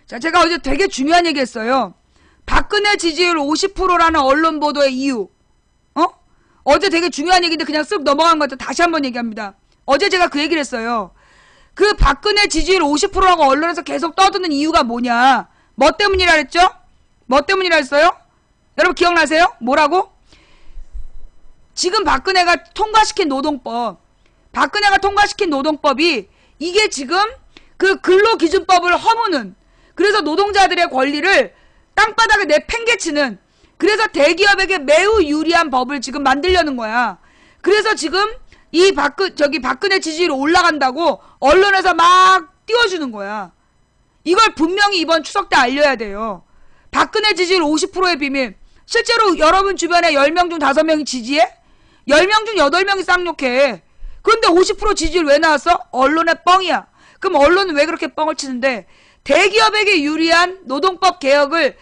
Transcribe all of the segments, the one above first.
자, 제가 어제 되게 중요한 얘기 했어요. 박근혜 지지율 50%라는 언론 보도의 이유. 어제 되게 중요한 얘기인데 그냥 쓱 넘어간 것 같아. 다시 한번 얘기합니다. 어제 제가 그 얘기를 했어요. 그 박근혜 지지율 50%라고 언론에서 계속 떠드는 이유가 뭐냐. 뭐 때문이라 했죠? 뭐 때문이라 했어요? 여러분 기억나세요? 뭐라고? 지금 박근혜가 통과시킨 노동법이 이게 지금 그 근로기준법을 허무는, 그래서 노동자들의 권리를 땅바닥에 내팽개치는, 그래서 대기업에게 매우 유리한 법을 지금 만들려는 거야. 그래서 지금 이 박근혜 지지율이 올라간다고 언론에서 막 띄워주는 거야. 이걸 분명히 이번 추석 때 알려야 돼요. 박근혜 지지율 50%의 비밀. 실제로 여러분 주변에 10명 중 5명이 지지해? 10명 중 8명이 쌍욕해. 그런데 50% 지지율 왜 나왔어? 언론의 뻥이야. 그럼 언론은 왜 그렇게 뻥을 치는데, 대기업에게 유리한 노동법 계약을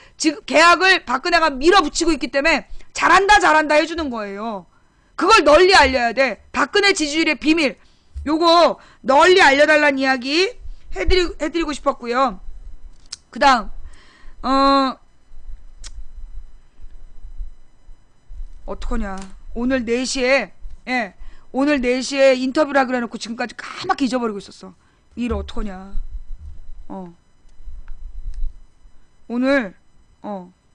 박근혜가 밀어붙이고 있기 때문에 잘한다 해주는 거예요. 그걸 널리 알려야 돼. 박근혜 지지율의 비밀. 요거 널리 알려달라는 이야기 해드리고 싶었고요. 그 다음 어떡하냐. 오늘 4시에 인터뷰를 하기로 해놓고 지금까지 까맣게 잊어버리고 있었어. 일 어떡하냐. 오늘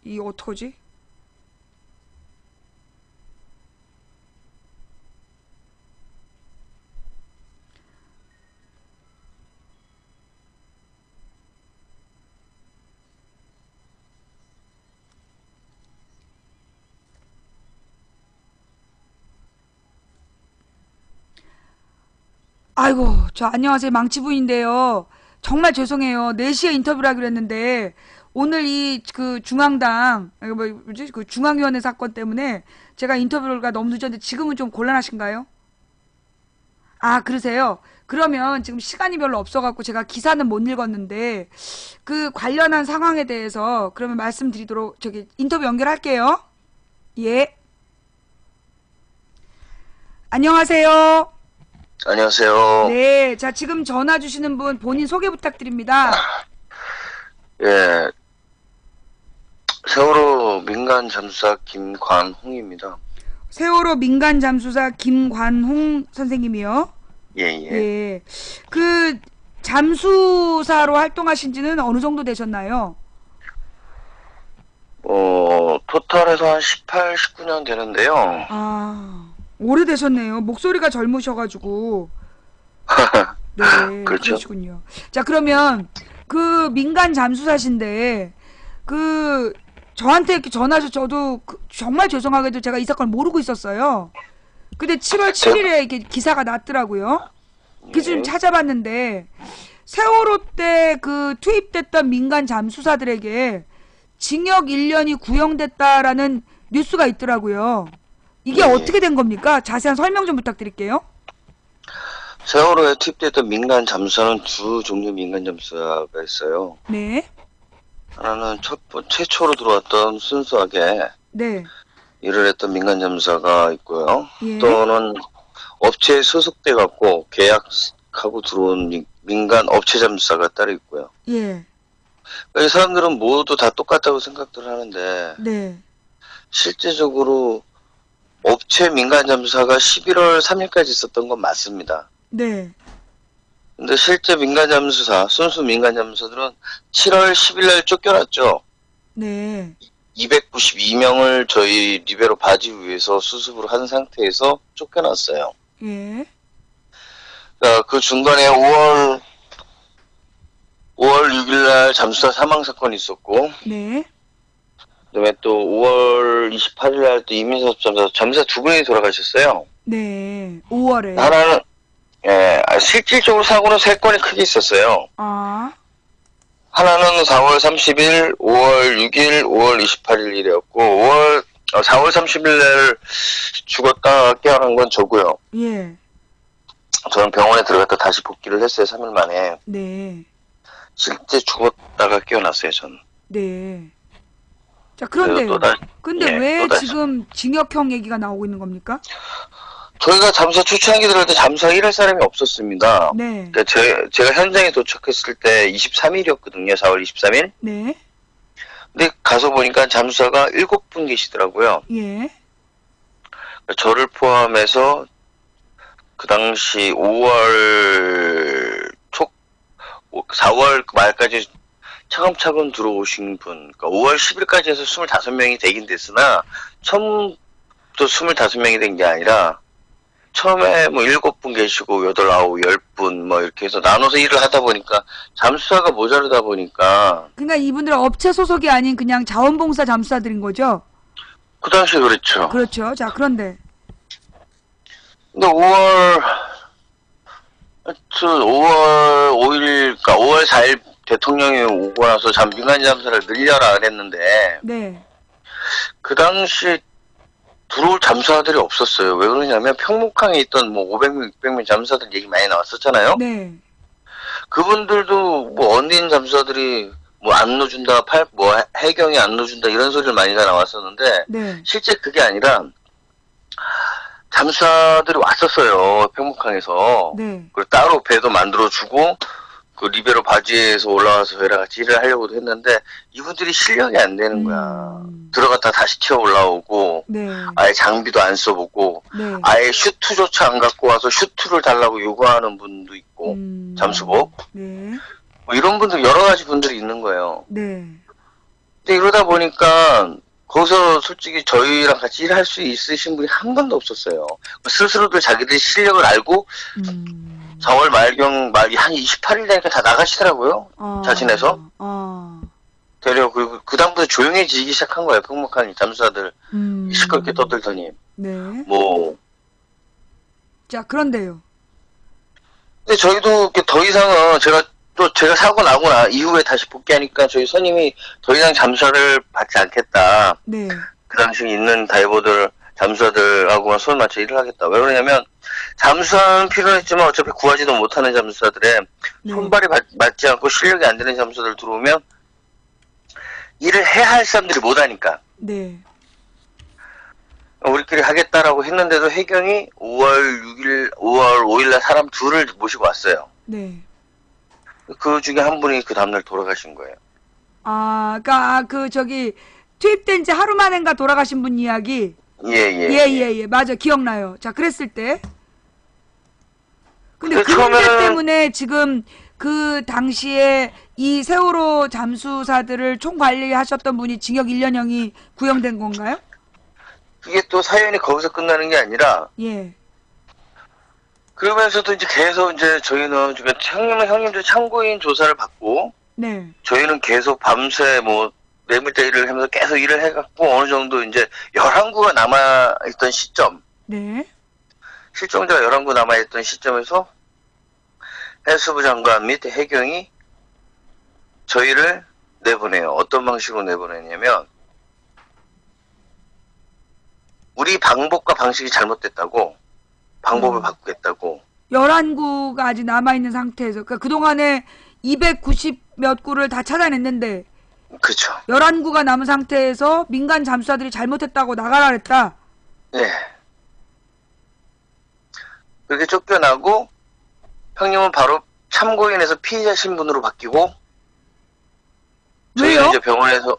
이 어떡하지? 아이고, 저 안녕하세요. 망치부인데요. 정말 죄송해요. 4시에 인터뷰를 하기로 했는데 오늘 그 중앙당 그 중앙위원회 사건 때문에 제가 인터뷰가 너무 늦었는데 지금은 좀 곤란하신가요? 아, 그러세요? 그러면 지금 시간이 별로 없어갖고 제가 기사는 못 읽었는데 그 관련한 상황에 대해서 그러면 말씀드리도록 인터뷰 연결할게요. 예. 안녕하세요. 안녕하세요. 네, 자, 지금 전화 주시는 분 본인 소개 부탁드립니다. 예, 세월호 민간 잠수사 김관홍입니다. 세월호 민간 잠수사 김관홍 선생님이요. 예. 예. 그 잠수사로 활동하신 지는 어느 정도 되셨나요? 토탈해서 한 18, 19년 되는데요. 아, 오래되셨네요. 목소리가 젊으셔가지고. 네, 그렇죠. 그러시군요. 자, 그러면 그 민간 잠수사신데 저한테 이렇게 전화하셔서 저도 정말 죄송하게도 제가 이 사건을 모르고 있었어요. 근데 7월 7일에 이렇게 기사가 났더라고요. 그래서 좀 찾아봤는데 세월호 때 그 투입됐던 민간 잠수사들에게 징역 1년이 구형됐다라는 뉴스가 있더라고요. 이게 어떻게 된 겁니까? 자세한 설명 좀 부탁드릴게요. 세월호에 투입됐던 민간 잠수사는 두 종류 민간 잠수사가 있어요. 네. 하나는 최초로 들어왔던 순수하게 네. 일을 했던 민간 잠수사가 있고요. 예. 또는 업체에 소속돼 갖고 계약하고 들어온 민간 업체 잠수사가 따로 있고요. 예. 이 사람들은 모두 다 똑같다고 생각들 하는데 네. 실제적으로 업체 민간 잠수사가 11월 3일까지 있었던 건 맞습니다. 네. 근데 실제 민간 잠수사, 순수 민간 잠수사들은 7월 10일 날 쫓겨났죠. 네. 292명을 저희 리베로 바지 위에서 수습을 한 상태에서 쫓겨났어요. 예. 그 중간에 5월 6일 날 잠수사 사망 사건이 있었고, 네. 그다음에 또 5월 28일 날 또 이민섭 잠수사 두 분이 돌아가셨어요. 네. 5월에. 하나는 실질적으로 사고는 3건이 크게 있었어요. 아. 하나는 4월 30일, 5월 6일, 5월 28일이었고 4월 30일 날 죽었다 깨어난 건 저고요. 예. 저는 병원에 들어갔다 다시 복귀를 했어요. 3일 만에. 네. 실제 죽었다가 깨어났어요. 전. 네. 자, 그런데 또 근데 왜 또 다시. 지금 징역형 얘기가 나오고 있는 겁니까? 저희가 잠수사 초창기 들어갈 때 잠수사 일할 사람이 없었습니다. 네. 그러니까 제가 현장에 도착했을 때 23일이었거든요. 4월 23일. 네. 근데 가서 보니까 잠수사가 7분 계시더라고요. 예. 저를 포함해서 그 당시 5월 4월 말까지 차근차근 들어오신 분, 그러니까 5월 10일까지 해서 25명이 되긴 됐으나, 처음부터 25명이 된 게 아니라, 처음에 뭐 7분 계시고, 8, 9, 10분 뭐 이렇게 해서 나눠서 일을 하다 보니까, 잠수사가 모자르다 보니까, 그러니까 이분들은 업체 소속이 아닌 그냥 자원봉사 잠수사들인 거죠? 그 당시에 그랬죠. 그렇죠. 자, 그런데. 근데 5월 5일, 그러니까 5월 4일 대통령이 오고 나서 민간 잠수사를 늘려라 그랬는데, 네. 그 당시 들어올 잠수사들이 없었어요. 왜 그러냐면 평목항에 있던 뭐 500명, 600명 잠수사들 얘기 많이 나왔었잖아요. 네. 그분들도 뭐 언닌 잠수사들이 뭐 안 넣어준다, 해경이 안 넣어준다 이런 소리를 많이 다 나왔었는데, 네. 실제 그게 아니라 잠수사들이 왔었어요. 평목항에서. 네. 그리고 따로 배도 만들어주고, 그 리베로 바지에서 올라와서 저희랑 같이 일을 하려고도 했는데, 이분들이 실력이 안 되는 거야. 들어갔다 다시 튀어 올라오고, 네. 아예 장비도 안 써보고, 네. 아예 슈트조차 안 갖고 와서 슈트를 달라고 요구하는 분도 있고, 잠수복. 네. 뭐 이런 분들, 여러 가지 분들이 있는 거예요. 네. 근데 이러다 보니까, 거기서 솔직히 저희랑 같이 일할 수 있으신 분이 한 번도 없었어요. 스스로들 자기들 실력을 알고, 4월 한 28일 되니까 다 나가시더라고요. 자신해서. 되려, 그리고 그다음부터 조용해지기 시작한 거예요. 평목항이 잠수사들. 시끄럽게 떠들더니. 네. 뭐. 자, 그런데요. 근데 저희도 더 이상은 제가 사고 나고 이후에 다시 복귀하니까 저희 선임이 더 이상 잠수사를 받지 않겠다. 네. 그 당시 있는 다이버들, 잠수사들하고만 손을 맞춰 일을 하겠다. 왜 그러냐면, 잠수사는 필요했지만 어차피 구하지도 못하는 잠수사들의 네. 손발이 맞지 않고 실력이 안 되는 잠수사들 들어오면, 일을 해야 할 사람들이 못하니까. 네. 우리끼리 하겠다라고 했는데도 해경이 5월 5일날 사람 둘을 모시고 왔어요. 네. 그 중에 한 분이 그 다음날 돌아가신 거예요. 투입된 지 하루 만인가 돌아가신 분 이야기. 예. 맞아. 기억나요. 자, 그랬을 때. 근데 그 문제 때문에 지금 그 당시에 이 세월호 잠수사들을 총관리하셨던 분이 징역 1년형이 구형된 건가요? 그게 또 사연이 거기서 끝나는 게 아니라, 예. 그러면서도 이제 계속 저희는 형님들 참고인 조사를 받고, 네. 저희는 계속 밤새 매물대 일을 하면서 계속 일을 해갖고 어느 정도 이제 11구가 남아있던 시점, 네. 실종자가 11구 남아있던 시점에서 해수부 장관 및 해경이 저희를 내보내요. 어떤 방식으로 내보내냐면, 우리 방법과 방식이 잘못됐다고, 방법을 바꾸겠다고. 11구가 아직 남아있는 상태에서, 그러니까 그동안에 290 몇 구를 다 찾아냈는데, 그쵸. 11구가 남은 상태에서 민간 잠수사들이 잘못했다고 나가라 그랬다. 네. 그렇게 쫓겨나고, 형님은 바로 참고인에서 피의자 신분으로 바뀌고, 왜요? 저희는 이제 병원에서,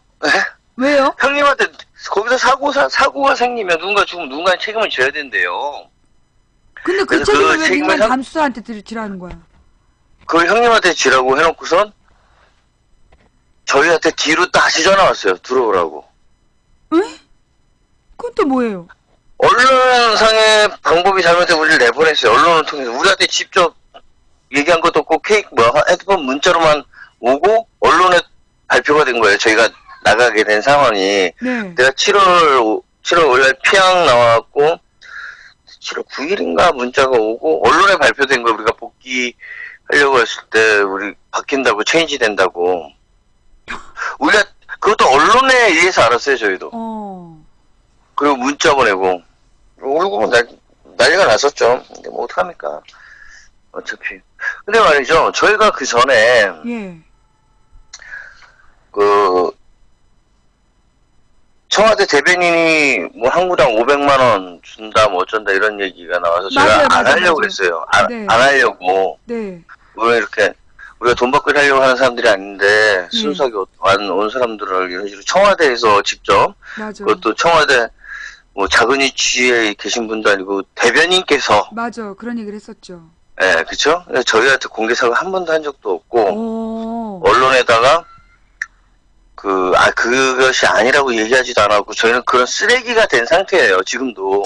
왜요? 형님한테 거기서 사고가 생기면 누군가 죽으면 누군가 책임을 져야 된대요. 근데 그 책임을 왜 민간 잠수사한테 지라는 거야? 그걸 형님한테 지라고 해놓고선 저희한테 뒤로 다시 전화 왔어요. 들어오라고. 응? 그건 또 뭐예요? 언론상의 방법이 잘못돼 우리를 내보냈어요. 언론을 통해서. 우리한테 직접 얘기한 것도 없고 핸드폰 문자로만 오고 언론에 발표가 된 거예요. 저희가 나가게 된 상황이. 네. 내가 7월 5일 피항 나왔고 7월 9일인가 문자가 오고 언론에 발표된 거 우리가 복귀하려고 했을 때 우리 바뀐다고 체인지 된다고. 우리가 그것도 언론에 의해서 알았어요. 저희도. 그리고 문자 보내고 울고 난리가 났었죠. 근데 뭐 어떡합니까. 어차피. 근데 말이죠. 저희가 그 전에 청와대 대변인이 뭐 한 구당 500만 원 준다 뭐 어쩐다 이런 얘기가 나와서 제가 맞아요, 안 맞아요, 하려고 맞아요. 했어요. 네. 안 하려고. 네. 왜 이렇게 우리가 돈 받고 하려고 하는 사람들이 아닌데 네. 순수하게 온 사람들을 이런 식으로 청와대에서 직접 맞아요. 그것도 청와대 뭐 작은 위치에 계신 분도 아니고 대변인께서 맞아. 그런 얘기를 했었죠. 예, 그쵸? 저희한테 공개 사과 한 번도 한 적도 없고 오. 언론에다가 그것이 아니라고 얘기하지도 않았고 저희는 그런 쓰레기가 된 상태예요, 지금도.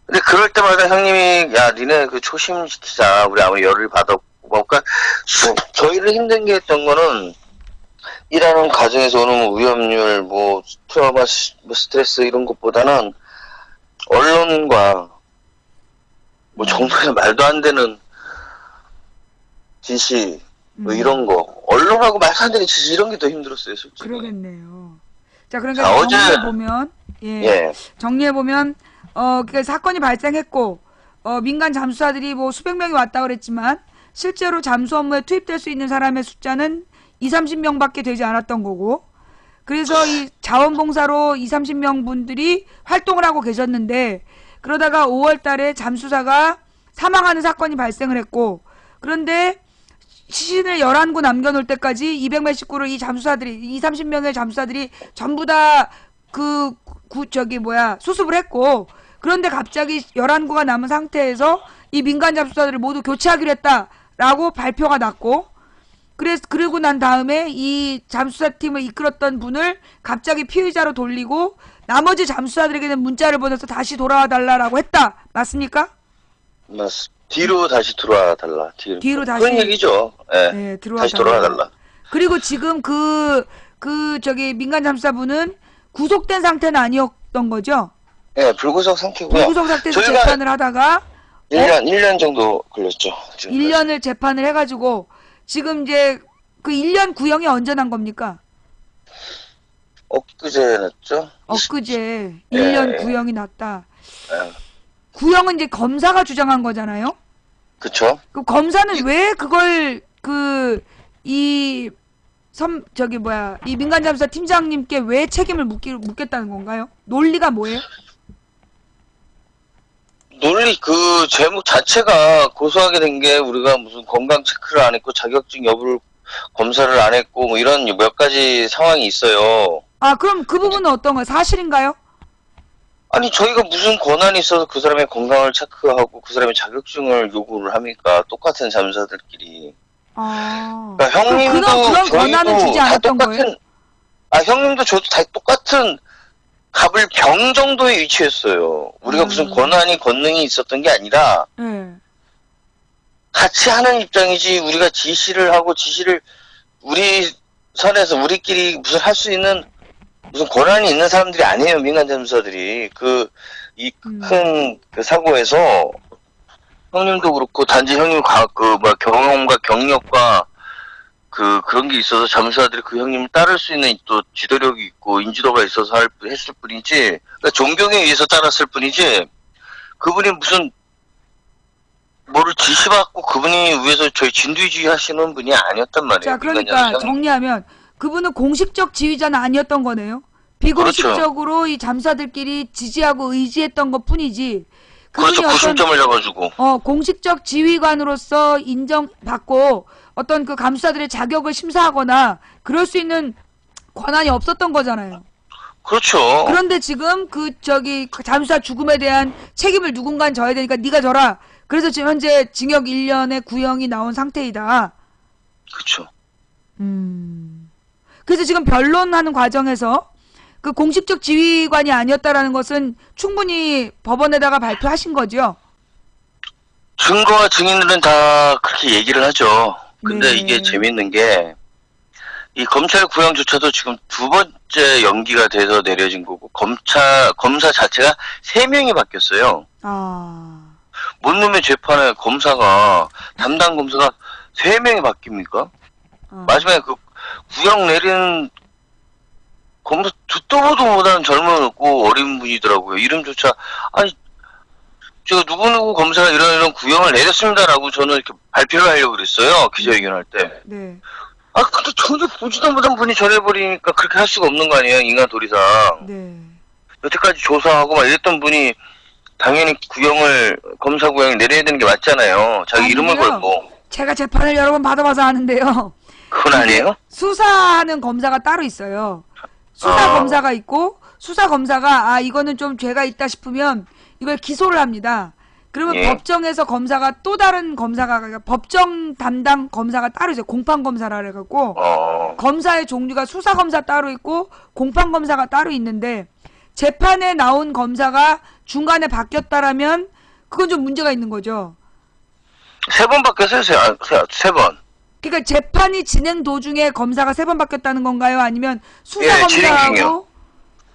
근데 그럴 때마다 형님이 야 니네 그 초심시키자 우리 아무리 열을 받았고 그러니까 저희를 힘든 게 했던 거는 일하는 가정에서 오는 뭐 위험률 뭐 트라우마 뭐 스트레스 이런 것보다는 언론과 뭐 정말 말도 안 되는 지시 뭐 이런 거 언론하고 말도 안 되는 지시 이런 게 더 힘들었어요, 솔직히. 그러겠네요. 자, 그러니까 자, 어제- 정리해보면, 예. 정리해보면, 그 사건이 발생했고, 민간 잠수사들이 뭐 수백 명이 왔다 그랬지만, 실제로 잠수 업무에 투입될 수 있는 사람의 숫자는 20, 30명밖에 되지 않았던 거고, 그래서 이 자원봉사로 20, 30명 분들이 활동을 하고 계셨는데, 그러다가 5월 달에 잠수사가 사망하는 사건이 발생을 했고, 그런데 시신을 11구 남겨놓을 때까지 200몇십 구를 이 잠수사들이 20, 30명의 잠수사들이 전부 다 수습을 했고, 그런데 갑자기 11구가 남은 상태에서 이 민간 잠수사들을 모두 교체하기로 했다라고 발표가 났고, 그러고 난 다음에 이 잠수사팀을 이끌었던 분을 갑자기 피의자로 돌리고 나머지 잠수사들에게는 문자를 보내서 다시 돌아와 달라라고 했다. 맞습니까? 뒤로 다시 들어와 달라. 뒤로 다시. 그런 얘기죠. 예. 네, 다시 돌아와 달라. 그리고 지금 민간 잠수사분은 구속된 상태는 아니었던 거죠? 예, 불구속 상태고요. 불구속 상태에서 저희가 재판을 하다가 1년 정도 걸렸죠. 지금까지. 1년을 재판을 해가지고 지금 이제 그 1년 구형이 언제 난 겁니까? 엊그제 났죠? 엊그제 1년 예. 구형이 났다. 예. 구형은 이제 검사가 주장한 거잖아요? 그쵸? 그 검사는 왜 그걸 이 민간 잠수사 팀장님께 왜 책임을 묻겠다는 건가요? 논리가 뭐예요? 논리 그 제목 자체가 고소하게 된 게 우리가 무슨 건강 체크를 안 했고 자격증 여부를 검사를 안 했고 뭐 이런 몇 가지 상황이 있어요. 아, 그럼 그 부분은 어떤 거예요? 사실인가요? 아니 저희가 무슨 권한이 있어서 그 사람의 건강을 체크하고 그 사람의 자격증을 요구를 합니까? 똑같은 잠수사들끼리. 아. 그러니까 형님도 그런 권한은 주지 저희도 다 않았던 거예요? 똑같은 형님도 저도 다 똑같은 갑을 병 정도의 위치였어요. 우리가 무슨 권한이 권능이 있었던 게 아니라 네. 같이 하는 입장이지 우리가 지시를 하고 지시를 우리 선에서 우리끼리 무슨 할 수 있는 무슨 권한이 있는 사람들이 아니에요. 민간 잠수사들이 이 큰 사고에서 형님도 그렇고 단지 형님 경험과 경력과 그런 게 있어서 잠수사들이 그 형님을 따를 수 있는 또 지도력이 있고 인지도가 있어서 했을 뿐이지, 그러니까 존경에 의해서 따랐을 뿐이지, 그분이 무슨 뭐를 지시받고 그분이 위해서 저희 진두지휘 하시는 분이 아니었단 말이에요. 자, 그러니까 정리하면 그분은 공식적 지휘자는 아니었던 거네요. 비공식적으로 그렇죠. 이 잠수사들끼리 지지하고 의지했던 것 뿐이지. 그렇죠. 구심점을 잡아주고. 공식적 지휘관으로서 인정받고 어떤 그 감수사들의 자격을 심사하거나 그럴 수 있는 권한이 없었던 거잖아요. 그렇죠. 그런데 지금 잠수사 죽음에 대한 책임을 누군가는 져야 되니까 네가 져라. 그래서 지금 현재 징역 1년의 구형이 나온 상태이다. 그렇죠. 그래서 지금 변론하는 과정에서 그 공식적 지휘관이 아니었다라는 것은 충분히 법원에다가 발표하신 거죠? 증거와 증인들은 다 그렇게 얘기를 하죠. 근데 네. 이게 재밌는 게, 이 검찰 구형조차도 지금 2번째 연기가 돼서 내려진 거고, 검사 자체가 3명이 바뀌었어요. 뭔 놈의 재판에 담당 검사가 3명이 바뀝니까? 마지막에 그 구형 내린 검사 듣도 보도 못하는 젊어놓고 어린 분이더라고요. 이름조차, 제가 누구누구 검사가 이런 구형을 내렸습니다라고 저는 이렇게 발표를 하려고 그랬어요. 기자회견할 때. 네. 아, 근데 전혀 보지도 못한 분이 전해버리니까 그렇게 할 수가 없는 거 아니에요, 인간 도리상. 네. 여태까지 조사하고 막 이랬던 분이 당연히 검사 구형을 내려야 되는 게 맞잖아요. 자기 이름을 아니고요. 걸고. 제가 재판을 여러 번 받아봐서 아는데요. 그건 아니에요? 수사하는 검사가 따로 있어요. 수사 검사가 있고 수사 검사가 이거는 좀 죄가 있다 싶으면 이걸 기소를 합니다. 그러면 예. 법정에서 검사가 또 다른 검사가 그러니까 법정 담당 검사가 따로 있어요. 공판 검사라 그래갖고 검사의 종류가 수사 검사 따로 있고 공판 검사가 따로 있는데 재판에 나온 검사가 중간에 바뀌었다라면 그건 좀 문제가 있는 거죠. 3번 바뀌었어요, 세 번. 그러니까 재판이 진행 도중에 검사가 3번 바뀌었다는 건가요? 아니면 수사 예, 진행 검사하고 중이요.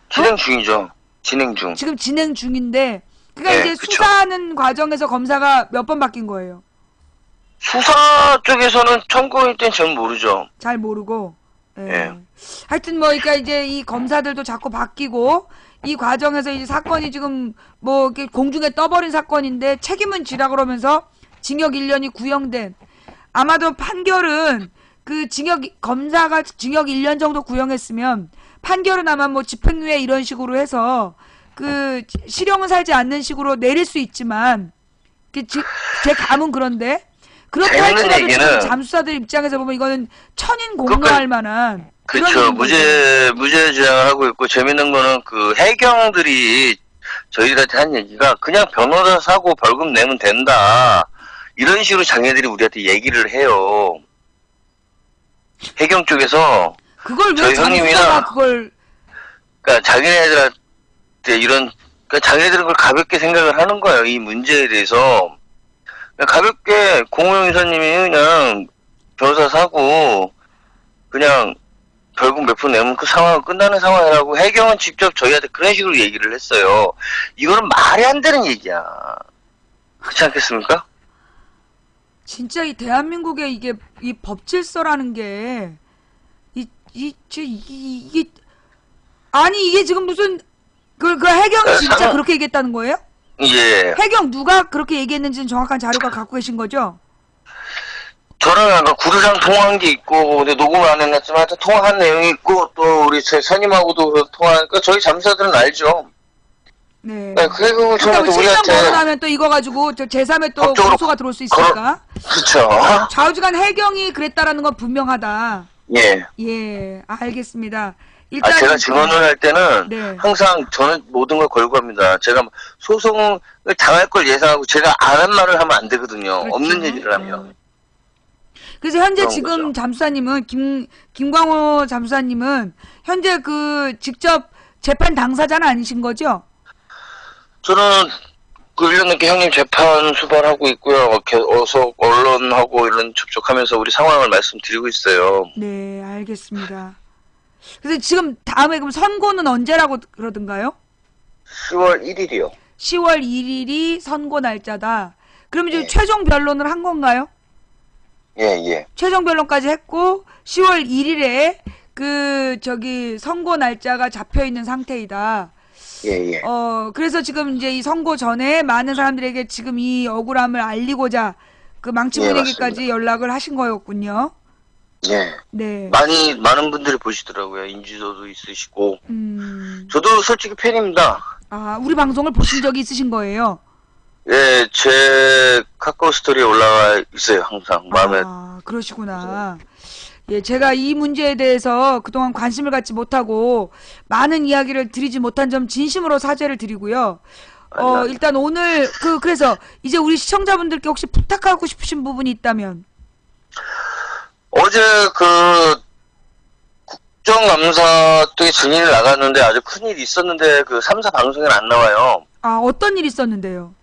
진행 중이죠. 진행 중. 지금 진행 중인데 그러니까 네, 이제 그쵸. 수사하는 과정에서 검사가 몇 번 바뀐 거예요? 수사 쪽에서는 청구일 땐 전 모르죠. 잘 모르고. 예. 예. 하여튼 뭐 그러니까 이제 이 검사들도 자꾸 바뀌고 이 과정에서 이제 사건이 지금 뭐 이렇게 공중에 떠버린 사건인데 책임은 지라 그러면서 징역 1년이 구형된 아마도 판결은 그 검사가 징역 1년 정도 구형했으면 판결은 아마 뭐 집행유예 이런 식으로 해서 그 실형은 살지 않는 식으로 내릴 수 있지만 제 감은 그런데 그렇다 재밌는 할지라도 얘기는 지금 잠수사들 입장에서 보면 이거는 천인공노할 만한 그런 그쵸. 일인 거죠. 무죄 주장을 하고 있고, 재밌는 거는 그 해경들이 저희들한테 한 얘기가 그냥 변호사 사고 벌금 내면 된다. 이런 식으로 자기네들이 우리한테 얘기를 해요. 해경 쪽에서. 그걸 왜 저희 형님이나- 잠수사가 그걸 그러니까 자기네들한테 그러니까 자기네들은 그걸 가볍게 생각을 하는 거예요. 이 문제에 대해서. 그냥 가볍게 공호영 이사님이 그냥 변호사 사고 그냥 벌금 몇 푼 내면 그 상황은 끝나는 상황이라고 해경은 직접 저희한테 그런 식으로 얘기를 했어요. 이거는 말이 안 되는 얘기야. 그렇지 않겠습니까? 진짜 이 대한민국의 이게 이 법질서라는 게 이게 아니 이게 지금 무슨 그 해경이 진짜 그렇게 얘기했다는 거예요? 예. 해경 누가 그렇게 얘기했는지는 정확한 자료가 갖고 계신 거죠? 저는 아까 구두상 통화한 게 있고, 근데 녹음을 안 해놨지만 하여튼 통화한 내용이 있고, 또 우리 제 선임하고도 통화하니까 저희 잠수사들은 알죠. 네. 네, 그리고 그러니까 저는 뭐 또 7년 우리한테 거론하면 또 이거 가지고 제3의 또 법적으로 고소가 들어올 수 있으니까 그쵸. 좌우지간 해경이 그랬다라는 건 분명하다. 예. 예, 알겠습니다. 일단 제가 증언을 할 때는 네. 항상 저는 모든 걸 걸고 합니다. 제가 소송을 당할 걸 예상하고 제가 안 한 말을 하면 안 되거든요. 그렇죠. 없는 얘기를 하면. 그래서 현재 그런 지금 거죠. 잠수사님은 김광호 잠수사님은 현재 그 직접 재판 당사자는 아니신 거죠? 저는 그 1년 넘게 형님 재판 수반하고 있고요. 어서 언론하고 이런 접촉하면서 우리 상황을 말씀드리고 있어요. 네, 알겠습니다. 그래서 지금 다음에 그럼 선고는 언제라고 그러던가요? 10월 1일이요. 10월 1일이 선고 날짜다. 그럼 이제 네. 최종 변론을 한 건가요? 예. 최종 변론까지 했고 10월 1일에 선고 날짜가 잡혀 있는 상태이다. 예. 그래서 지금 이제 이 선고 전에 많은 사람들에게 지금 이 억울함을 알리고자 그 망치 예, 분위기까지 맞습니다. 연락을 하신 거였군요. 예. 네. 많은 분들이 보시더라고요. 인지도도 있으시고. 저도 솔직히 팬입니다. 우리 방송을 보신 적이 있으신 거예요? 예, 제 카카오 스토리에 올라와 있어요, 항상. 마음에. 그러시구나. 예, 제가 이 문제에 대해서 그동안 관심을 갖지 못하고 많은 이야기를 드리지 못한 점 진심으로 사죄를 드리고요. 일단 오늘 그래서 이제 우리 시청자분들께 혹시 부탁하고 싶으신 부분이 있다면 어제 국정감사 쪽에 증인을 나갔는데 아주 큰일이 있었는데 그 3사 방송에는 안 나와요. 어떤 일이 있었는데요?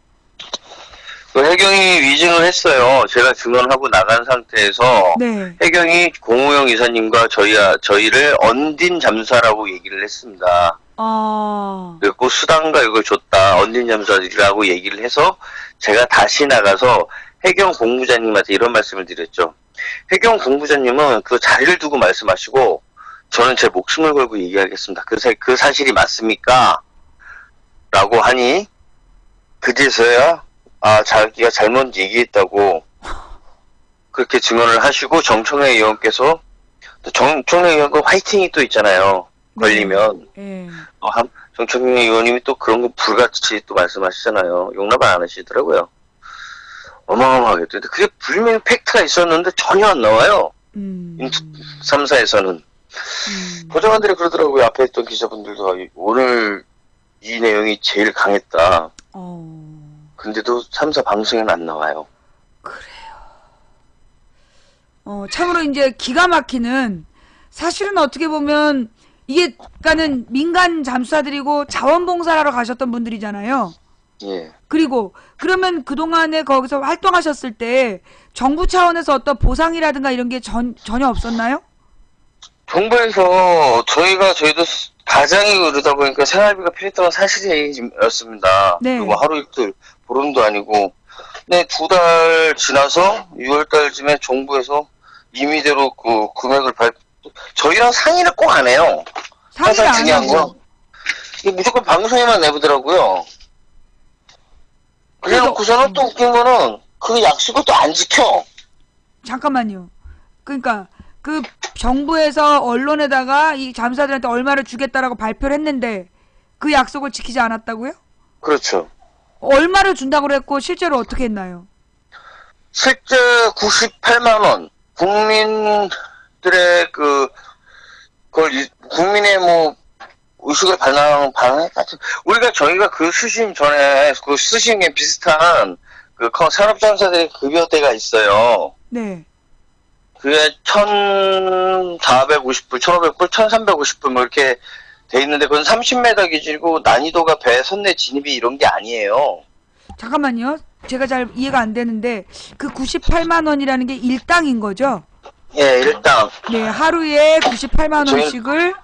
그 해경이 위증을 했어요. 제가 증언하고 나간 상태에서 네. 해경이 공호영 이사님과 저희를 언딘 잠수사라고 얘기를 했습니다. 그리고 수당과 이걸 줬다. 언딘 잠수사라고 얘기를 해서 제가 다시 나가서 해경 공부자님한테 이런 말씀을 드렸죠. 해경 공부자님은 그 자리를 두고 말씀하시고 저는 제 목숨을 걸고 얘기하겠습니다. 그 사실이 맞습니까? 라고 하니 그제서야 자기가 잘못 얘기했다고 그렇게 증언을 하시고 정청래 의원께서 정청래 의원과 화이팅이 또 있잖아요. 걸리면. 예. 정청래 의원님이 또 그런 거 불같이 또 말씀하시잖아요. 용납 안 하시더라고요. 어마어마하게. 근데 그게 분명히 팩트가 있었는데 전혀 안 나와요. 3사에서는. 보좌관들이 그러더라고요. 앞에 있던 기자분들도 오늘 이 내용이 제일 강했다. 근데도 3사 방송에는 안 나와요. 참으로 이제 기가 막히는, 사실은 어떻게 보면 이게 그러니까는 민간 잠수사들이고 자원봉사를 하러 가셨던 분들이잖아요. 예. 그리고 그러면 그동안에 거기서 활동하셨을 때 정부 차원에서 어떤 보상이라든가 이런 게 전혀 없었나요? 정부에서 저희도 가장이 그러다 보니까 생활비가 필요했던 건 사실이었습니다. 네. 그리고 하루 이틀 보름도 아니고. 근데 2달 지나서 6월 달쯤에 정부에서 임의대로 그 금액을 저희랑 상의를 꼭 안 해요. 상의를 안 중요한 하고. 건 이게 무조건 방송에만 내보더라고요. 그래놓고서는 또 웃긴 거는 그 약속을 또 안 지켜. 잠깐만요. 그러니까 그 정부에서 언론에다가 이 잠수사들한테 얼마를 주겠다라고 발표를 했는데 그 약속을 지키지 않았다고요? 그렇죠. 얼마를 준다고 그랬고 실제로 어떻게 했나요? 실제 98만 원 국민들의 국민의 뭐 의식을 반영했다. 저희가 그 수심 전에 그 수심에 비슷한 그 산업잠수사들의 급여대가 있어요. 네. 그게 1,450불, 1,500불, 1,350불 뭐 이렇게 돼 있는데 그건 30m 기준이고 난이도가 배 선내 진입이 이런 게 아니에요. 잠깐만요. 제가 잘 이해가 안 되는데 그 98만 원이라는 게 일당인 거죠? 예, 일당. 네, 하루에 98만 원씩을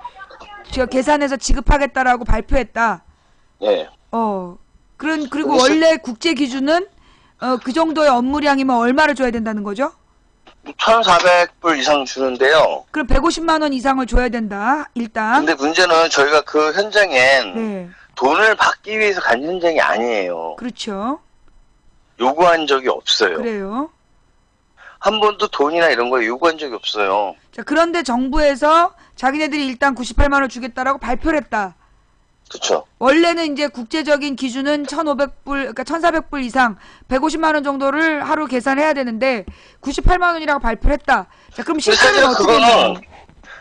제가 계산해서 지급하겠다라고 발표했다. 예. 그리고 원래 국제 기준은 그 정도의 업무량이면 얼마를 줘야 된다는 거죠? 1,400불 이상 주는데요. 그럼 150만 원 이상을 줘야 된다. 일단. 근데 문제는 저희가 그 현장엔 네. 돈을 받기 위해서 간 현장이 아니에요. 그렇죠. 요구한 적이 없어요. 그래요. 한 번도 돈이나 이런 거 요구한 적이 없어요. 자, 그런데 정부에서 자기네들이 일단 98만 원 주겠다라고 발표를 했다. 그렇죠. 원래는 이제 국제적인 기준은 1,500불, 그러니까 1,400불 이상 150만 원 정도를 하루 계산해야 되는데 98만 원이라고 발표를 했다. 자, 그럼 실제로는 어떻게 했나요?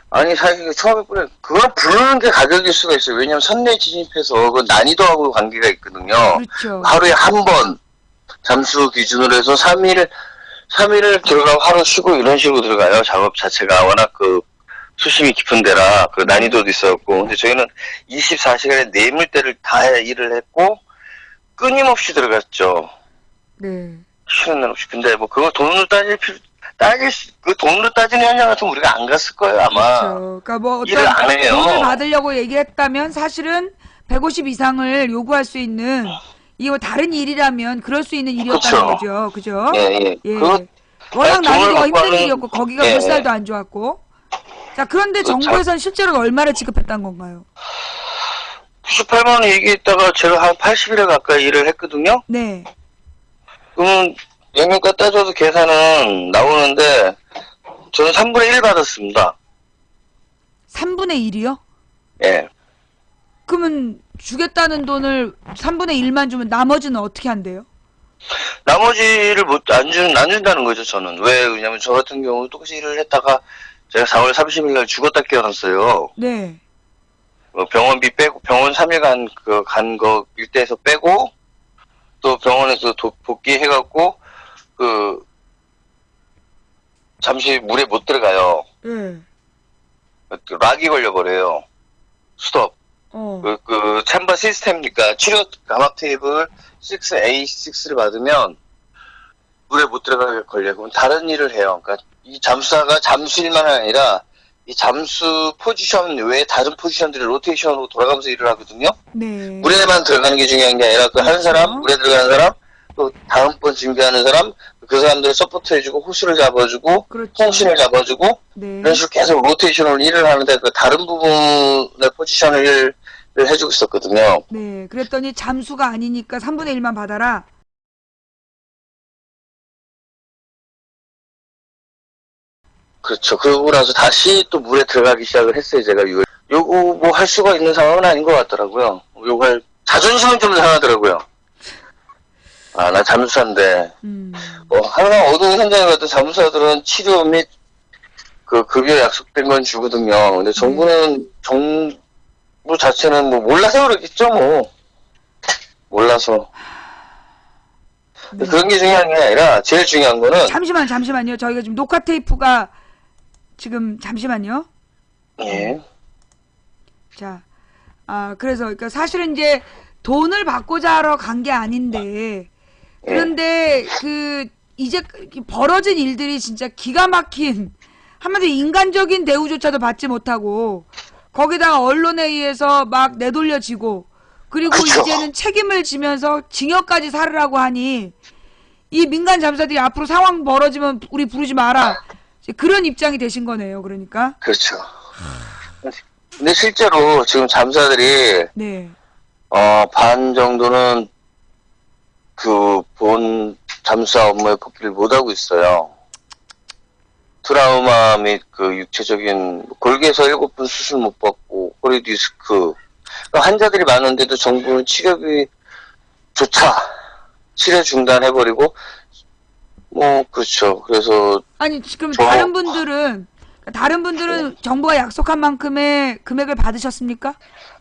아니 사실 1,500불에 그걸 부르는 게 가격일 수가 있어요. 왜냐면 선내 진입해서 그 난이도하고 관계가 있거든요. 그렇죠. 하루에 한 번 잠수 기준으로 해서 3일을 들어가고 하루 쉬고 이런 식으로 들어가요. 작업 자체가 워낙 그 수심이 깊은 데라 그 난이도도 있었고. 근데 저희는 24시간에 내물때를 다 일을 했고 끊임없이 들어갔죠. 네. 쉬는 날 없이. 근데 뭐 그거 돈으로 그 돈으로 따지는 현장 같으면 우리가 안 갔을 거예요 아마. 그렇죠. 그러니까 뭐 일을 안 해요. 돈을 받으려고 얘기했다면 사실은 150 이상을 요구할 수 있는, 이거 다른 일이라면 그럴 수 있는 일이었다는 거죠. 그죠? 예. 워낙 난이도가 힘든 받고는, 일이었고 거기가 예. 물살도 안 좋았고. 자, 그런데 정부에서는 실제로 얼마를 지급했다는 건가요? 98만 원 얘기했다가 제가 한 80일에 가까이 일을 했거든요. 네. 그러면 연금가 따져도 계산은 나오는데 저는 3분의 1 받았습니다. 3분의 1이요? 예. 그러면 주겠다는 돈을 3분의 1만 주면 나머지는 어떻게 한대요? 나머지를 안 준다는 거죠, 저는. 왜냐면 저 같은 경우 똑같이 일을 했다가 제가 4월 30일 날 죽었다 깨어났어요. 네. 병원비 빼고, 병원 3일간 간 거 일대에서 빼고, 또 병원에서 복귀해갖고, 잠시 물에 못 들어가요. 네. 락이 걸려버려요. 스톱. 챔버 시스템이니까 치료 감압 테이블 6A6를 받으면 물에 못 들어가게 걸려요. 그럼 다른 일을 해요. 그러니까 이 잠수사가 잠수일만 아니라 이 잠수 포지션 외에 다른 포지션들이 로테이션으로 돌아가면서 일을 하거든요. 네. 물에만 들어가는 게 중요한 게 아니라 그 하는 사람, 물에 들어가는 사람, 또 다음번 준비하는 사람, 그 사람들을 서포트해주고 호수를 잡아주고 그렇죠. 통신을 잡아주고 네. 이런 식으로 계속 로테이션으로 일을 하는데 그 다른 부분의 포지션을 해주고 있었거든요. 네. 그랬더니 잠수가 아니니까 3분의 1만 받아라. 그렇죠. 그러고 나서 다시 또 물에 들어가기 시작을 했어요. 제가 이걸 요거 뭐 할 수가 있는 상황은 아닌 것 같더라고요. 요거 할 자존심은 좀 상하더라고요. 아, 나 잠수사인데 항상 어두운 현장에 갔던 잠수사들은 치료 및 그 급여 약속된 건 주거든요. 근데 정부 자체는 뭐 몰라서 그러겠죠, 뭐. 몰라서. 그런 게 중요한 게 아니라 제일 중요한 거는 잠시만요. 저희가 지금 녹화 테이프가 지금 잠시만요. 예. 자, 그래서 그러니까 사실은 이제 돈을 받고자 하러 간 게 아닌데 그런데 그 이제 벌어진 일들이 진짜 기가 막힌 한마디로 인간적인 대우조차도 받지 못하고 거기다가 언론에 의해서 막 내돌려지고 그리고 그쵸. 이제는 책임을 지면서 징역까지 살으라고 하니 이 민간 잠수사들이 앞으로 상황 벌어지면 우리 부르지 마라. 이제 그런 입장이 되신 거네요. 그러니까. 그렇죠. 근데 실제로 지금 잠수사들이 네. 반 정도는 그 본 잠수사 업무에 복귀를 못하고 있어요. 트라우마 및 그 육체적인 골개에서 7분 수술 못 받고 허리 디스크 그러니까 환자들이 많은데도 정부는 치료비조차 치료 중단해버리고 뭐 그렇죠. 그래서 아니 지금 다른 분들은 정부가 약속한 만큼의 금액을 받으셨습니까?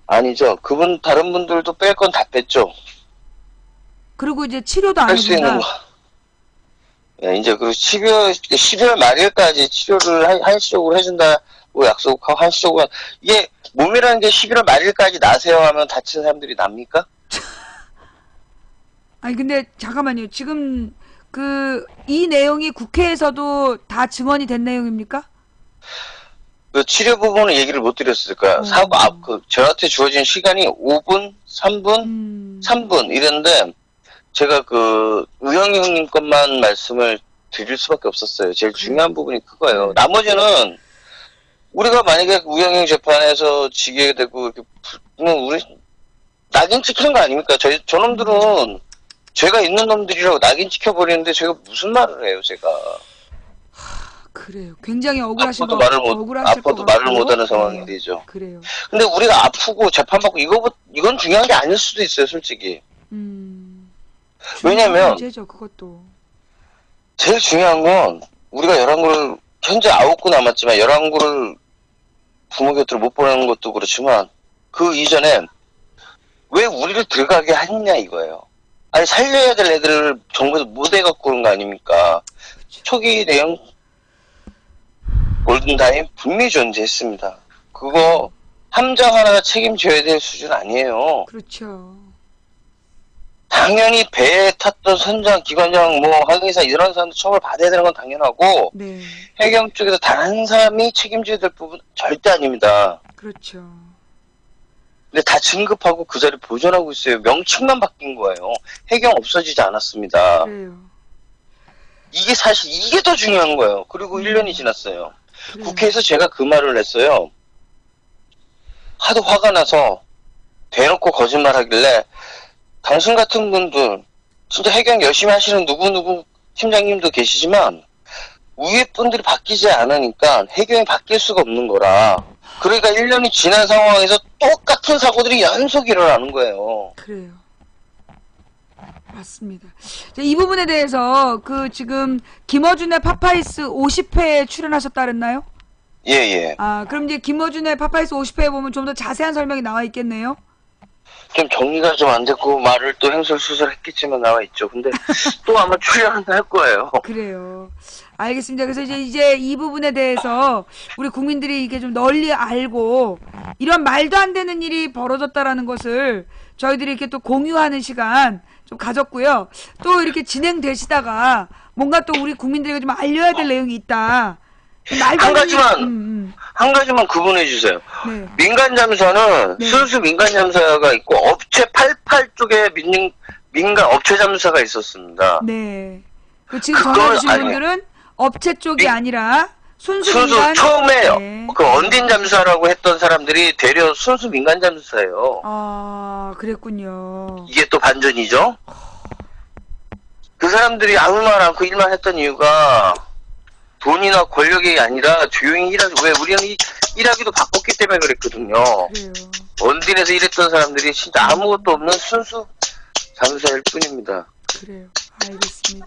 아니죠. 그분 다른 분들도 뺄 건 다 뺐죠. 그리고 이제 치료도 안 할 수 있는 해준다. 거. 예, 이제 그리고 12월 말일까지 치료를 한시적으로 해준다고 약속하고 한시적으로 이게 몸이라는 게 11월 말일까지 나세요 하면 다친 사람들이 납니까? 아니 근데 잠깐만요. 지금 이 내용이 국회에서도 다 증언이 된 내용입니까? 그 치료 부분은 얘기를 못 드렸을까요? 저한테 주어진 시간이 5분, 3분, 3분 이랬는데 제가 그 우영희 형님 것만 말씀을 드릴 수밖에 없었어요. 제일 중요한 부분이 그거예요. 나머지는 우리가 만약에 우영희 형 재판에서 지게 되고 이렇게 우리 낙인 찍히는 거 아닙니까? 저놈들은 죄가 있는 놈들이라고 낙인 찍혀버리는데 제가 무슨 말을 해요, 제가. 그래요. 굉장히 억울하신 아파도 것 말을 같고. 못하는 상황이 되죠. 그래요. 근데 우리가 아프고 재판받고 이건 중요한 게 아닐 수도 있어요, 솔직히. 왜냐면 문제죠, 그것도. 제일 중요한 건 우리가 11구를 현재 9구 남았지만 11구를 부모 곁으로 못 보내는 것도 그렇지만 그 이전에 왜 우리를 들어가게 했냐 이거예요. 아니 살려야 될 애들을 정부에서 못 해갖고 그런 거 아닙니까? 초기 내용 골든타임 분명히 존재했습니다. 그거 함장 하나가 책임져야 될 수준 아니에요. 그렇죠. 당연히 배에 탔던 선장, 기관장, 뭐 항해사 이런 사람들 처벌 받아야 되는 건 당연하고 네. 해경 쪽에서 단 한 사람이 책임져야 될 부분 절대 아닙니다. 그렇죠. 근데 다 진급하고 그 자리 보존하고 있어요. 명칭만 바뀐 거예요. 해경 없어지지 않았습니다. 그래요. 이게 사실 이게 더 중요한 거예요. 그리고 1년이 지났어요. 그래요. 국회에서 제가 그 말을 했어요. 하도 화가 나서 대놓고 거짓말 하길래 당신 같은 분들 진짜 해경 열심히 하시는 누구누구 팀장님도 계시지만 위에 분들이 바뀌지 않으니까 해경이 바뀔 수가 없는 거라. 그러니까 1년이 지난 상황에서 똑같은 사고들이 연속 일어나는 거예요. 그래요. 맞습니다. 자, 이 부분에 대해서 지금 김어준의 파파이스 50회에 출연하셨다 그랬나요? 예. 그럼 이제 김어준의 파파이스 50회에 보면 좀 더 자세한 설명이 나와 있겠네요? 좀 정리가 좀 안 됐고 말을 또 횡설수설했겠지만 나와 있죠. 근데 또 아마 출연을 할 거예요. 그래요. 알겠습니다. 그래서 이제 이 부분에 대해서 우리 국민들이 이게 좀 널리 알고 이런 말도 안 되는 일이 벌어졌다라는 것을 저희들이 이렇게 또 공유하는 시간 좀 가졌고요. 또 이렇게 진행되시다가 뭔가 또 우리 국민들에게 좀 알려야 될 내용이 있다. 한 가지만 구분해 주세요. 네. 민간 잠수사는 순수 민간 잠수사가 있고 업체 88 쪽에 민간 업체 잠수사가 있었습니다. 네. 지금 전화주신 분들은 업체 쪽이 아니라 순수 민간. 처음에 네. 그 언딘 잠수사라고 했던 사람들이 되려 순수 민간 잠수사예요. 그랬군요. 이게 또 반전이죠. 그 사람들이 아무 말 않고 일만 했던 이유가 돈이나 권력이 아니라 조용히 왜 우리는 일하기도 바빴기 때문에 그랬거든요. 그래요. 원딘에서 일했던 사람들이 진짜 아무것도 없는 순수 잠수사일 뿐입니다. 그래요. 알겠습니다.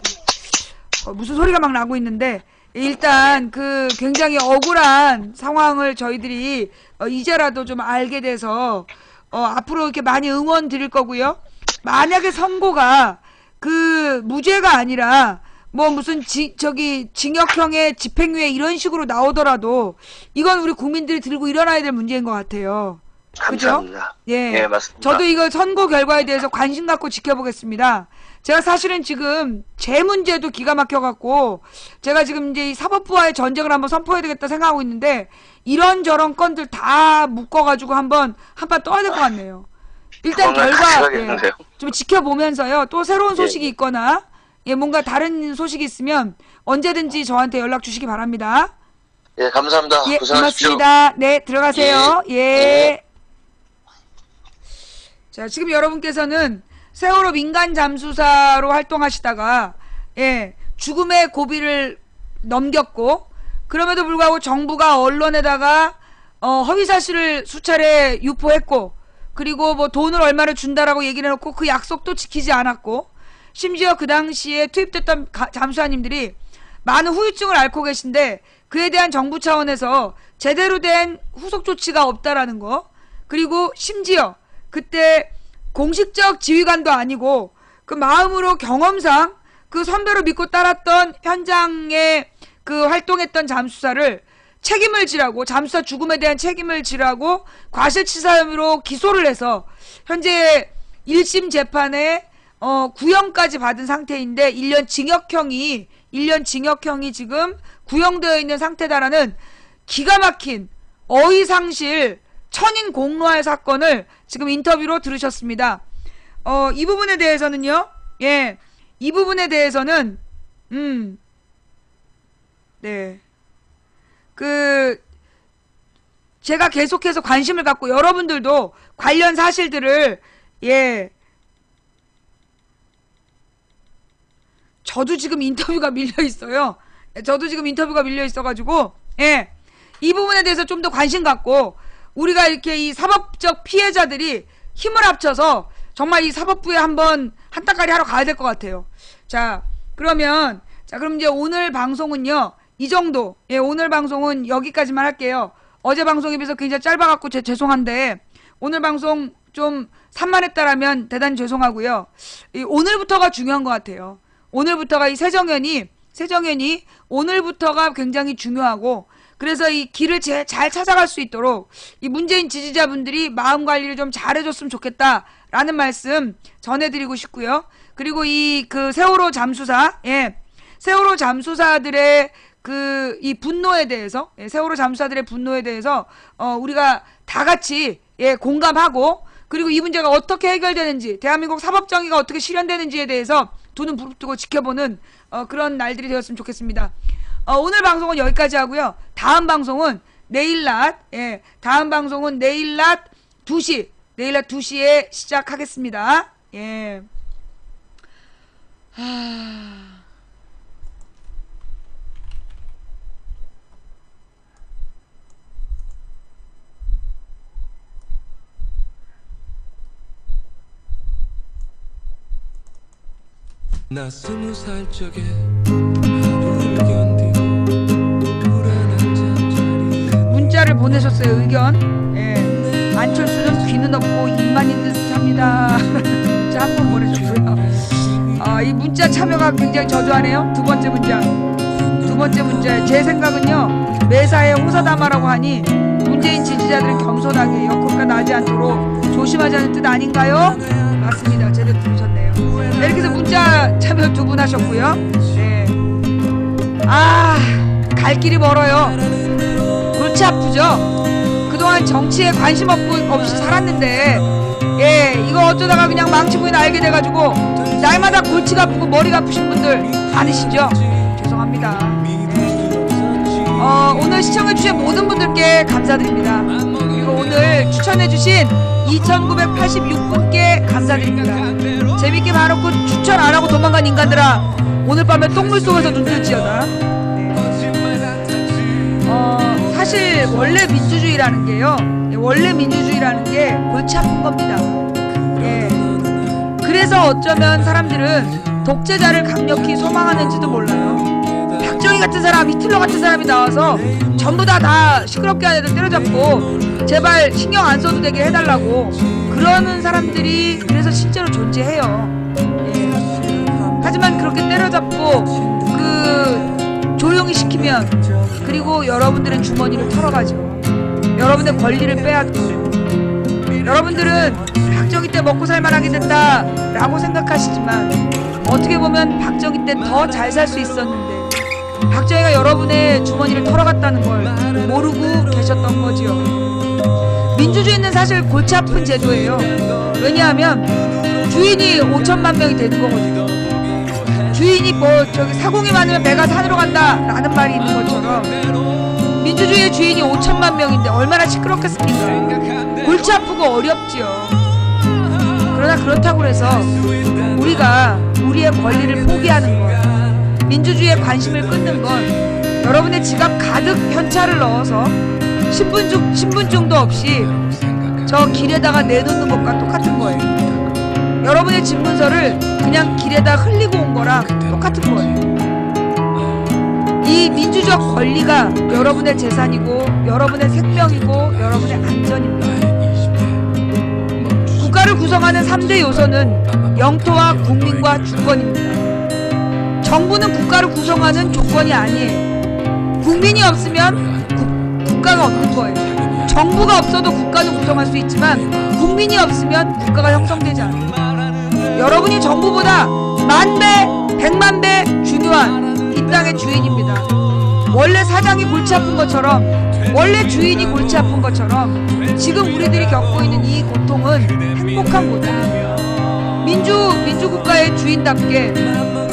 무슨 소리가 막 나고 있는데 일단 그 굉장히 억울한 상황을 저희들이 이제라도 좀 알게 돼서 앞으로 이렇게 많이 응원 드릴 거고요. 만약에 선고가 그 무죄가 아니라 뭐 무슨 징역형의 집행유예 이런 식으로 나오더라도 이건 우리 국민들이 들고 일어나야 될 문제인 것 같아요. 감사합니다. 그죠? 예. 네, 맞습니다. 저도 이거 선고 결과에 대해서 관심 갖고 지켜보겠습니다. 제가 사실은 지금 제 문제도 기가 막혀갖고 제가 지금 이제 이 사법부와의 전쟁을 한번 선포해야 되겠다 생각하고 있는데 이런저런 건들 다 묶어가지고 한번 한판 떠야 될 것 같네요. 일단 결과 좀 지켜보면서요. 또 새로운 소식이 있거나 뭔가 다른 소식이 있으면 언제든지 저한테 연락 주시기 바랍니다. 예, 감사합니다. 예, 고생하십시오. 고맙습니다. 네, 들어가세요. 예. 예. 자, 지금 여러분께서는 세월호 민간 잠수사로 활동하시다가 죽음의 고비를 넘겼고 그럼에도 불구하고 정부가 언론에다가 허위 사실을 수차례 유포했고 그리고 뭐 돈을 얼마를 준다라고 얘기를 해놓고 그 약속도 지키지 않았고 심지어 그 당시에 투입됐던 잠수사님들이 많은 후유증을 앓고 계신데 그에 대한 정부 차원에서 제대로 된 후속 조치가 없다라는 거 그리고 심지어 그때 공식적 지휘관도 아니고 그 마음으로 경험상 그 선배로 믿고 따랐던 현장에 그 활동했던 잠수사를 책임을 지라고 잠수사 죽음에 대한 책임을 지라고 과실치사 혐의로 기소를 해서 현재 1심 재판에 구형까지 받은 상태인데 1년 징역형이 지금 구형되어 있는 상태다라는 기가 막힌 어이상실 천인 공로할 사건을 지금 인터뷰로 들으셨습니다. 이 부분에 대해서는요. 예. 이 부분에 대해서는 네. 제가 계속해서 관심을 갖고 여러분들도 관련 사실들을 저도 지금 인터뷰가 밀려 있어요. 저도 지금 인터뷰가 밀려 있어가지고 이 부분에 대해서 좀 더 관심 갖고 우리가 이렇게 이 사법적 피해자들이 힘을 합쳐서 정말 이 사법부에 한번 한따까리 하러 가야 될 것 같아요. 자, 그럼 이제 오늘 방송은요, 이 정도. 예, 오늘 방송은 여기까지만 할게요. 어제 방송에 비해서 굉장히 짧아갖고 죄송한데, 오늘 방송 좀 산만했다라면 대단히 죄송하고요. 오늘부터가 중요한 것 같아요. 오늘부터가 이 새정연이 오늘부터가 굉장히 중요하고, 그래서 이 길을 잘 찾아갈 수 있도록 이 문재인 지지자분들이 마음 관리를 좀 잘해줬으면 좋겠다라는 말씀 전해드리고 싶고요. 그리고 그 세월호 잠수사, 세월호 잠수사들의 이 분노에 대해서, 세월호 잠수사들의 분노에 대해서 우리가 다 같이 공감하고, 그리고 이 문제가 어떻게 해결되는지, 대한민국 사법정의가 어떻게 실현되는지에 대해서 두 눈 부릅뜨고 지켜보는 그런 날들이 되었으면 좋겠습니다. 오늘 방송은 여기까지 하고요. 다음 방송은 내일 낮 2시에 시작하겠습니다. 예. 나 20살 적에 하루를 견디고 불안한 잠자리 문자를 보내셨어요. 의견. 안철수는 귀는 없고 입만 있는 듯합니다. 문자 한 번 보내주고요. 이 문자 참여가 굉장히 저조하네요. 두 번째 문자. 제 생각은요, 매사에 호사다마라고 하니 문재인 지지자들은 겸손하게 역효과 나지 않도록 조심하자는 뜻 아닌가요? 맞습니다. 제대로 들으셨네요. 네, 이렇게 해서 문자 참여 두 분 하셨고요. 갈 길이 멀어요. 골치 아프죠? 그동안 정치에 관심 없이 살았는데 이거 어쩌다가 그냥 망치고는 알게 돼가지고 날마다 골치가 아프고 머리가 아프신 분들 많으시죠? 죄송합니다. 오늘 시청해주신 모든 분들께 감사드립니다. 그리고 오늘 추천해주신 2986분께 감사드립니다. 재밌게 봐놓고 추천 안하고 도망간 인간들아, 오늘 밤에 똥물 속에서 눈 뜰지어다. 사실 원래 민주주의라는 게요, 원래 민주주의라는 게 골치 아픈 겁니다. 예. 그래서 어쩌면 사람들은 독재자를 강력히 소망하는지도 몰라요. 박정희 같은 사람, 히틀러 같은 사람이 나와서 전부 다 시끄럽게 하는 애들 때려잡고 제발 신경 안 써도 되게 해달라고 그러는 사람들이 그래서 실제로 존재해요. 예. 하지만 그렇게 때려잡고 조용히 시키면, 그리고 여러분들의 주머니를 털어가죠. 여러분의 권리를 빼앗고, 여러분들은 박정희 때 먹고 살만하게 됐다 라고 생각하시지만 어떻게 보면 박정희 때 더 잘 살 수 있었는데 박정희가 여러분의 주머니를 털어갔다는 걸 모르고 계셨던 거지요. 민주주의는 사실 골치 아픈 제도예요. 왜냐하면 주인이 5천만 명이 되는 거거든요. 주인이 사공이 많으면 배가 산으로 간다 라는 말이 있는 것처럼 민주주의의 주인이 5천만 명인데 얼마나 시끄럽겠습니까? 골치 아프고 어렵지요. 그러나 그렇다고 해서 우리가 우리의 권리를 포기하는 것, 민주주의에 관심을 끊는 건 여러분의 지갑 가득 현찰을 넣어서 신분증도 없이 저 길에다가 내놓는 것과 똑같은 거예요. 여러분의 집문서를 그냥 길에다 흘리고 온 거랑 똑같은 거예요. 이 민주적 권리가 여러분의 재산이고 여러분의 생명이고 여러분의 안전입니다. 국가를 구성하는 3대 요소는 영토와 국민과 주권입니다. 정부는 국가를 구성하는 조건이 아니에요. 국민이 없으면 국가가 없는 거예요. 정부가 없어도 국가는 구성할 수 있지만 국민이 없으면 국가가 형성되지 않아요. 여러분이 정부보다 10,000배, 1,000,000배 중요한 이 땅의 주인입니다. 원래 사장이 골치 아픈 것처럼, 원래 주인이 골치 아픈 것처럼 지금 우리들이 겪고 있는 이 고통은 행복한 고통입니다. 민주국가의 주인답게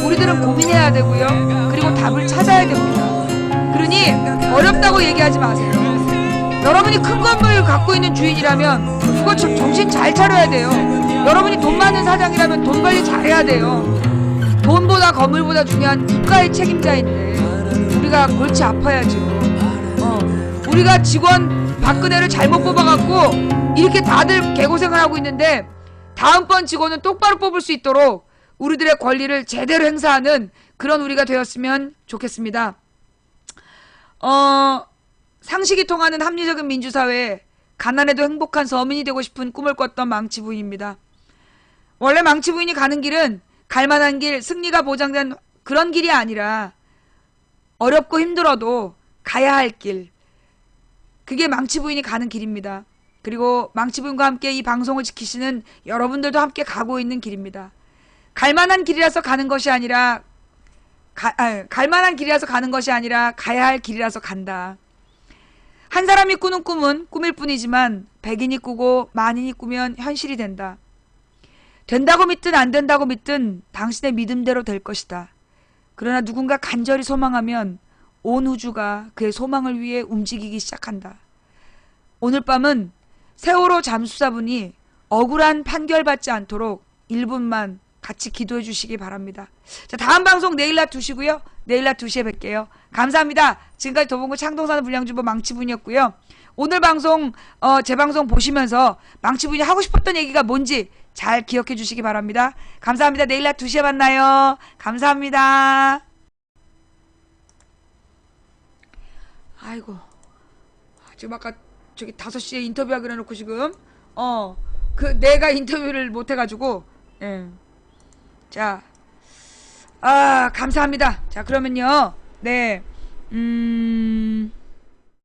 우리들은 고민해야 되고요. 그리고 답을 찾아야 됩니다. 그러니 어렵다고 얘기하지 마세요. 여러분이 큰 건물 갖고 있는 주인이라면 그거 정신 잘 차려야 돼요. 여러분이 돈 많은 사장이라면 돈 관리 잘해야 돼요. 돈보다 건물보다 중요한 국가의 책임자인데 우리가 골치 아파야죠. 우리가 직원 박근혜를 잘못 뽑아갖고 이렇게 다들 개고생을 하고 있는데 다음번 직원은 똑바로 뽑을 수 있도록 우리들의 권리를 제대로 행사하는 그런 우리가 되었으면 좋겠습니다. 상식이 통하는 합리적인 민주사회에 가난해도 행복한 서민이 되고 싶은 꿈을 꿨던 망치부인입니다. 원래 망치부인이 가는 길은 갈만한 길, 승리가 보장된 그런 길이 아니라 어렵고 힘들어도 가야 할 길, 그게 망치부인이 가는 길입니다. 그리고 망치부인과 함께 이 방송을 지키시는 여러분들도 함께 가고 있는 길입니다. 갈만한 길이라서 가는 것이 아니라 갈만한 길이라서 가는 것이 아니라 가야 할 길이라서 간다. 한 사람이 꾸는 꿈은 꿈일 뿐이지만 100인이 꾸고 만인이 꾸면 현실이 된다. 된다고 믿든 안 된다고 믿든 당신의 믿음대로 될 것이다. 그러나 누군가 간절히 소망하면 온 우주가 그의 소망을 위해 움직이기 시작한다. 오늘 밤은 세월호 잠수사분이 억울한 판결받지 않도록 1분만 같이 기도해 주시기 바랍니다. 자, 다음 방송 내일 낮 2시고요. 내일 낮 2시에 뵐게요. 감사합니다. 지금까지 도봉구 창동사는 불량주보 망치분이었고요. 오늘 방송 제 방송 보시면서 망치분이 하고 싶었던 얘기가 뭔지 잘 기억해 주시기 바랍니다. 감사합니다. 내일 낮 2시에 만나요. 감사합니다. 아이고, 지금 아까 저기 5시에 인터뷰하기로 해놓고 지금 내가 인터뷰를 못해가지고 예. 자, 감사합니다. 자, 그러면요. 네.